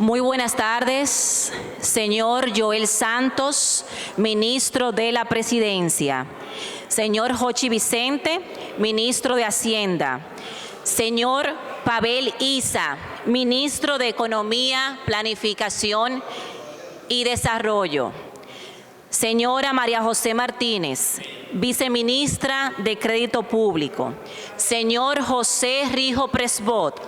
Muy buenas tardes, señor Joel Santos, ministro de la Presidencia. Señor Jochi Vicente, ministro de Hacienda. Señor Pavel Isa, ministro de Economía, Planificación y Desarrollo. Señora María José Martínez, viceministra de Crédito Público. Señor José Rijo Presbot,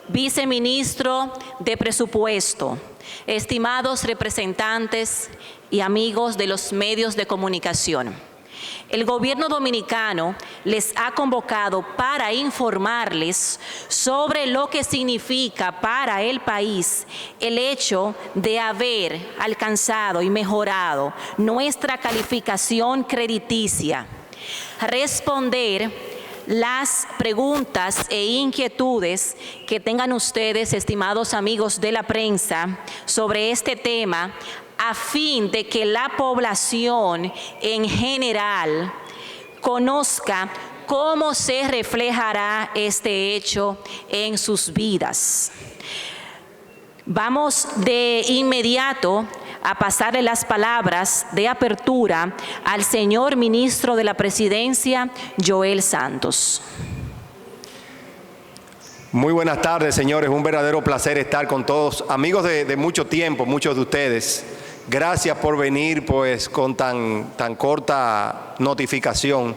viceministro de Presupuesto. Estimados representantes y amigos de los medios de comunicación, el gobierno dominicano les ha convocado para informarles sobre lo que significa para el país el hecho de haber alcanzado y mejorado nuestra calificación crediticia, responder las preguntas e inquietudes que tengan ustedes, estimados amigos de la prensa, sobre este tema, a fin de que la población en general conozca cómo se reflejará este hecho en sus vidas. Vamos de inmediato a pasarle las palabras de apertura al señor ministro de la Presidencia, Joel Santos. Muy buenas tardes, señores. Un verdadero placer estar con todos. Amigos de mucho tiempo, muchos de ustedes. Gracias por venir pues con tan corta notificación.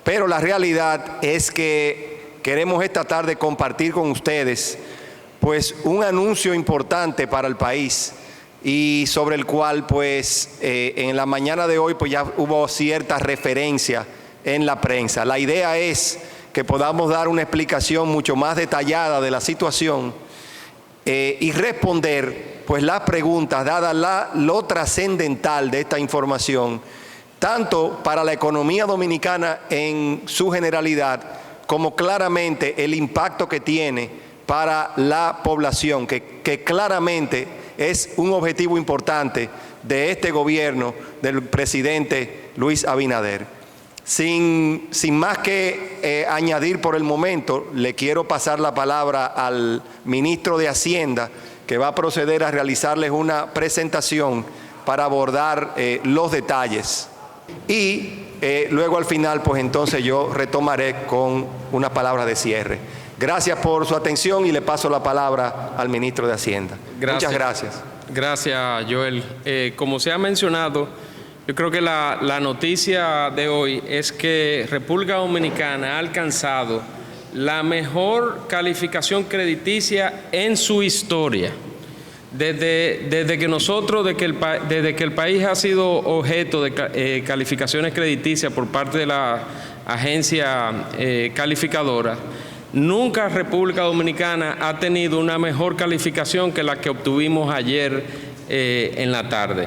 Pero la realidad es que queremos esta tarde compartir con ustedes pues un anuncio importante para el país y sobre el cual pues en la mañana de hoy pues ya hubo cierta referencia en la prensa. La idea es que podamos dar una explicación mucho más detallada de la situación y responder pues las preguntas, dada lo trascendental de esta información, tanto para la economía dominicana en su generalidad, como claramente el impacto que tiene para la población, que claramente es un objetivo importante de este gobierno del presidente Luis Abinader. Sin más que añadir por el momento, le quiero pasar la palabra al ministro de Hacienda, que va a proceder a realizarles una presentación para abordar los detalles. Y luego al final, pues entonces yo retomaré con una palabra de cierre. Gracias por su atención y le paso la palabra al ministro de Hacienda. Muchas gracias. Gracias, Joel. Como se ha mencionado, yo creo que la noticia de hoy es que República Dominicana ha alcanzado la mejor calificación crediticia en su historia. Desde que el país ha sido objeto de calificaciones crediticias por parte de la agencia calificadora, nunca República Dominicana ha tenido una mejor calificación que la que obtuvimos ayer en la tarde.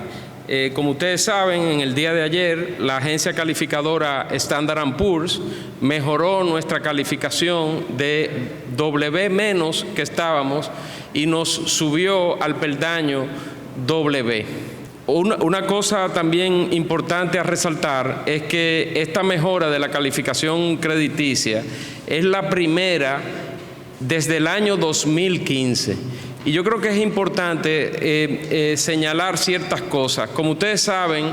Como ustedes saben, en el día de ayer, la agencia calificadora Standard & Poor's mejoró nuestra calificación de W- que estábamos y nos subió al peldaño W. Una cosa también importante a resaltar es que esta mejora de la calificación crediticia es la primera desde el año 2015. Y yo creo que es importante señalar ciertas cosas. Como ustedes saben,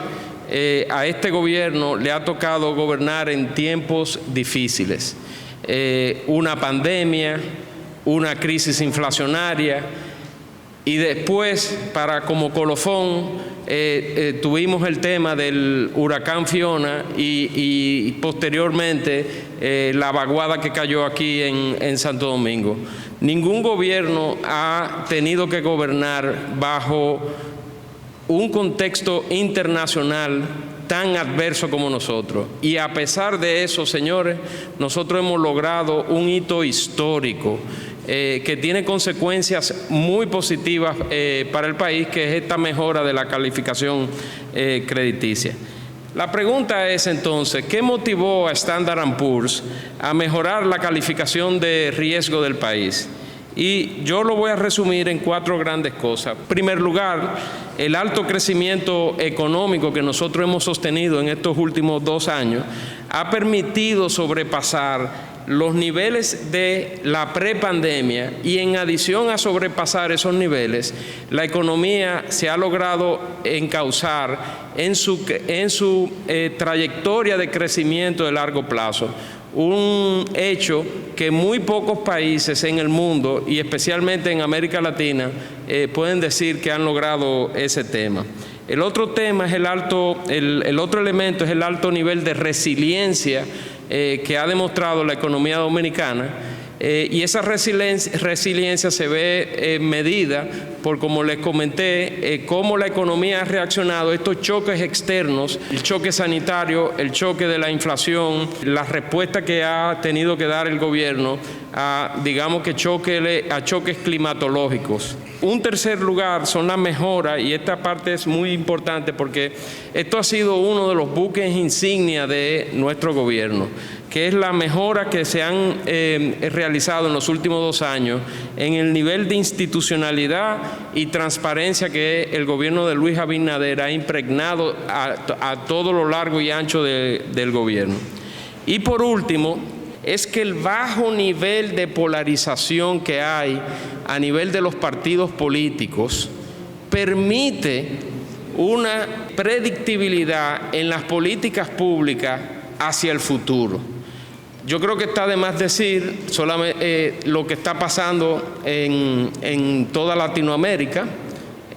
a este gobierno le ha tocado gobernar en tiempos difíciles. Una pandemia, una crisis inflacionaria y después, como colofón, tuvimos el tema del huracán Fiona y posteriormente la vaguada que cayó aquí en Santo Domingo. Ningún gobierno ha tenido que gobernar bajo un contexto internacional tan adverso como nosotros. Y a pesar de eso, señores, nosotros hemos logrado un hito histórico que tiene consecuencias muy positivas para el país, que es esta mejora de la calificación crediticia. La pregunta es entonces, ¿qué motivó a Standard & Poor's a mejorar la calificación de riesgo del país? Y yo lo voy a resumir en 4 grandes cosas. En primer lugar, el alto crecimiento económico que nosotros hemos sostenido en estos últimos 2 años ha permitido sobrepasar los niveles de la prepandemia y en adición a sobrepasar esos niveles, la economía se ha logrado encauzar en su trayectoria de crecimiento de largo plazo. Un hecho que muy pocos países en el mundo y especialmente en América Latina pueden decir que han logrado ese tema. El otro tema es el otro elemento es el alto nivel de resiliencia que ha demostrado la economía dominicana, y esa resiliencia se ve medida por, como les comenté, cómo la economía ha reaccionado a estos choques externos, el choque sanitario, el choque de la inflación, la respuesta que ha tenido que dar el gobierno a, digamos que choques climatológicos. Un tercer lugar son las mejoras, y esta parte es muy importante porque esto ha sido uno de los buques insignia de nuestro gobierno, que es la mejora que se han realizado en los últimos 2 años en el nivel de institucionalidad y transparencia que el gobierno de Luis Abinader ha impregnado a todo lo largo y ancho del gobierno. Y por último, es que el bajo nivel de polarización que hay a nivel de los partidos políticos permite una predictibilidad en las políticas públicas hacia el futuro. Yo creo que está de más decir solamente lo que está pasando en toda Latinoamérica,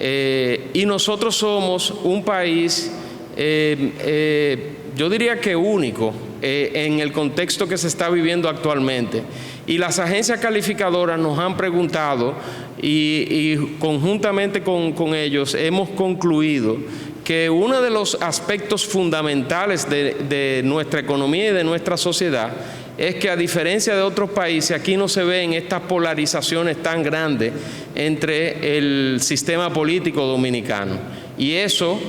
y nosotros somos un país, yo diría que único en el contexto que se está viviendo actualmente. Y las agencias calificadoras nos han preguntado y conjuntamente con ellos hemos concluido que uno de los aspectos fundamentales de nuestra economía y de nuestra sociedad es que, a diferencia de otros países, aquí no se ven estas polarizaciones tan grandes entre el sistema político dominicano. Y eso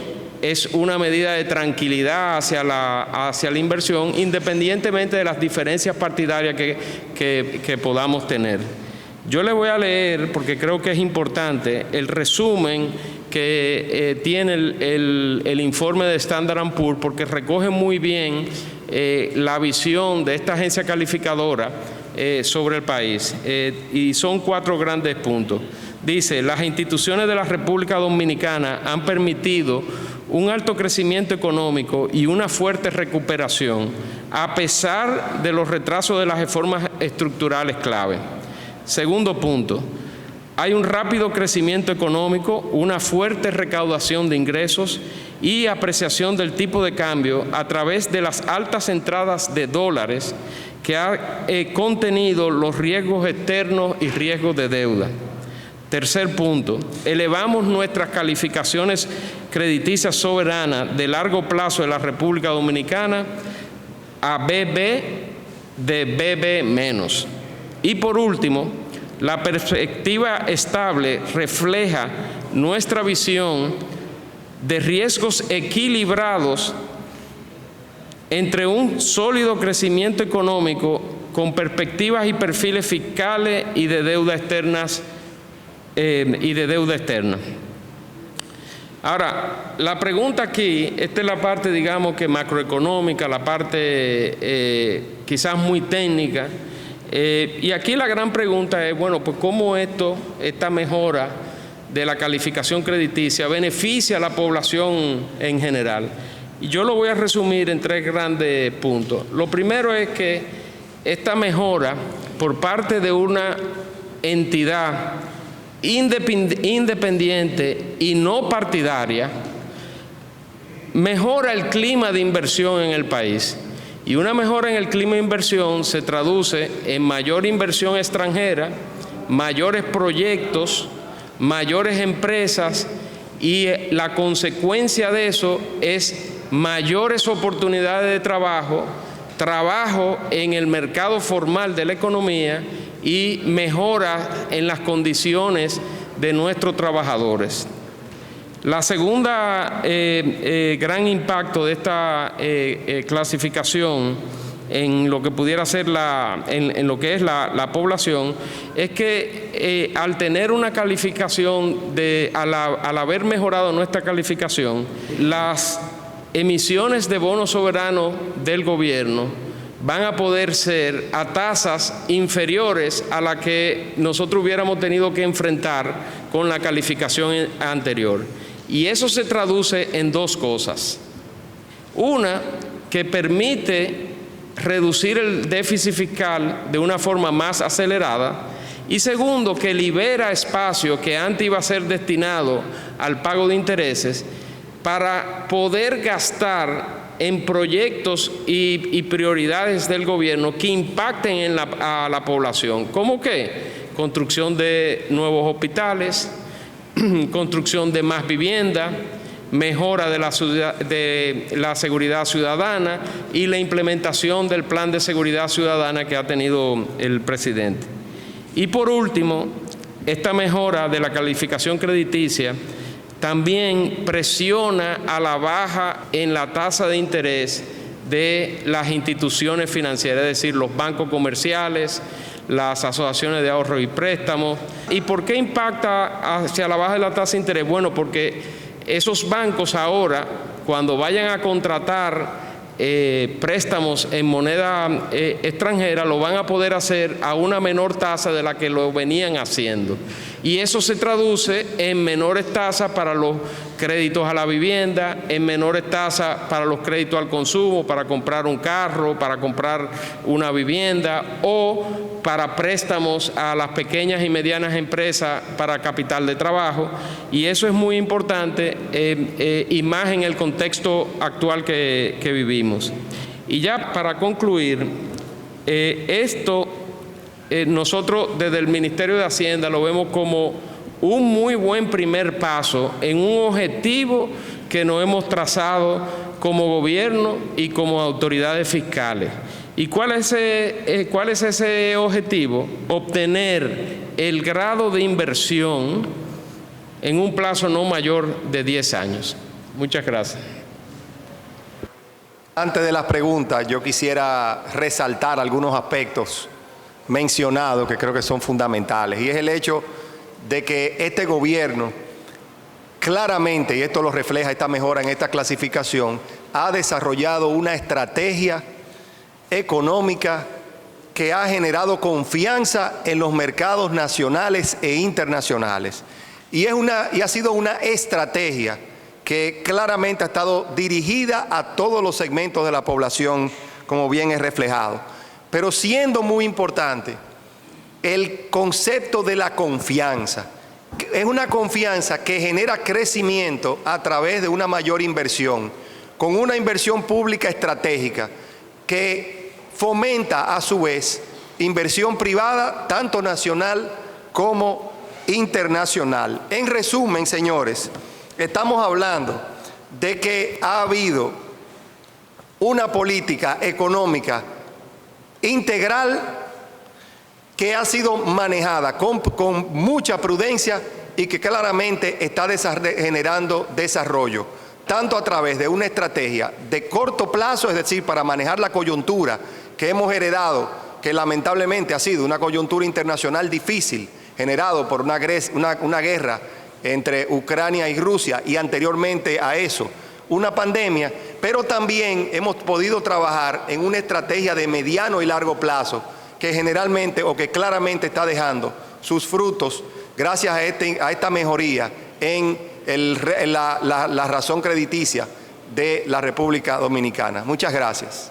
es una medida de tranquilidad hacia la inversión, independientemente de las diferencias partidarias que podamos tener. Yo le voy a leer, porque creo que es importante, el resumen que tiene el informe de Standard & Poor's, porque recoge muy bien la visión de esta agencia calificadora sobre el país, y son 4 grandes puntos. Dice: las instituciones de la República Dominicana han permitido un alto crecimiento económico y una fuerte recuperación, a pesar de los retrasos de las reformas estructurales clave. Segundo punto: hay un rápido crecimiento económico, una fuerte recaudación de ingresos y apreciación del tipo de cambio a través de las altas entradas de dólares que ha contenido los riesgos externos y riesgos de deuda. Tercer punto: elevamos nuestras calificaciones crediticias soberanas de largo plazo de la República Dominicana a BB de BB-. Y por último, la perspectiva estable refleja nuestra visión de riesgos equilibrados entre un sólido crecimiento económico con perspectivas y perfiles fiscales y de deuda externas Ahora, la pregunta aquí, esta es la parte, digamos, que macroeconómica, la parte quizás muy técnica, y aquí la gran pregunta es, bueno, pues ¿cómo esta mejora de la calificación crediticia beneficia a la población en general? Y yo lo voy a resumir en 3 grandes puntos. Lo primero es que esta mejora por parte de una entidad independiente y no partidaria mejora el clima de inversión en el país. Y una mejora en el clima de inversión se traduce en mayor inversión extranjera, mayores proyectos, mayores empresas, y la consecuencia de eso es mayores oportunidades de trabajo en el mercado formal de la economía y mejora en las condiciones de nuestros trabajadores. La segunda gran impacto de esta clasificación en lo que pudiera ser en lo que es la población es que al tener una calificación, al haber mejorado nuestra calificación, las emisiones de bonos soberanos del gobierno van a poder ser a tasas inferiores a la que nosotros hubiéramos tenido que enfrentar con la calificación anterior. Y eso se traduce en dos cosas. Una, que permite reducir el déficit fiscal de una forma más acelerada. Y segundo, que libera espacio que antes iba a ser destinado al pago de intereses para poder gastar en proyectos y prioridades del gobierno que impacten a la población. ¿Cómo qué? Construcción de nuevos hospitales, construcción de más vivienda, mejora de la seguridad ciudadana y la implementación del plan de seguridad ciudadana que ha tenido el presidente. Y por último, esta mejora de la calificación crediticia también presiona a la baja en la tasa de interés de las instituciones financieras, es decir, los bancos comerciales, las asociaciones de ahorro y préstamos. ¿Y por qué impacta hacia la baja de la tasa de interés? Bueno, porque esos bancos ahora, cuando vayan a contratar préstamos en moneda extranjera, lo van a poder hacer a una menor tasa de la que lo venían haciendo. Y eso se traduce en menores tasas para los créditos a la vivienda, en menores tasas para los créditos al consumo, para comprar un carro, para comprar una vivienda o para préstamos a las pequeñas y medianas empresas para capital de trabajo. Y eso es muy importante y más en el contexto actual que vivimos. Y ya para concluir, nosotros desde el Ministerio de Hacienda lo vemos como un muy buen primer paso en un objetivo que nos hemos trazado como gobierno y como autoridades fiscales. ¿Y cuál es ese objetivo? Obtener el grado de inversión en un plazo no mayor de 10 años. Muchas gracias. Antes de las preguntas, yo quisiera resaltar algunos aspectos mencionados que creo que son fundamentales, y es el hecho de que este gobierno claramente, y esto lo refleja esta mejora en esta clasificación, ha desarrollado una estrategia económica que ha generado confianza en los mercados nacionales e internacionales. Y ha sido una estrategia que claramente ha estado dirigida a todos los segmentos de la población, como bien es reflejado. Pero siendo muy importante el concepto de la confianza. Es una confianza que genera crecimiento a través de una mayor inversión, con una inversión pública estratégica que fomenta a su vez inversión privada, tanto nacional como internacional. En resumen, señores, estamos hablando de que ha habido una política económica integral que ha sido manejada con mucha prudencia y que claramente está generando desarrollo, tanto a través de una estrategia de corto plazo, es decir, para manejar la coyuntura que hemos heredado, que lamentablemente ha sido una coyuntura internacional difícil, generado por una guerra entre Ucrania y Rusia, y anteriormente a eso una pandemia, pero también hemos podido trabajar en una estrategia de mediano y largo plazo que generalmente o que claramente está dejando sus frutos gracias a esta mejoría en la razón crediticia de la República Dominicana. Muchas gracias.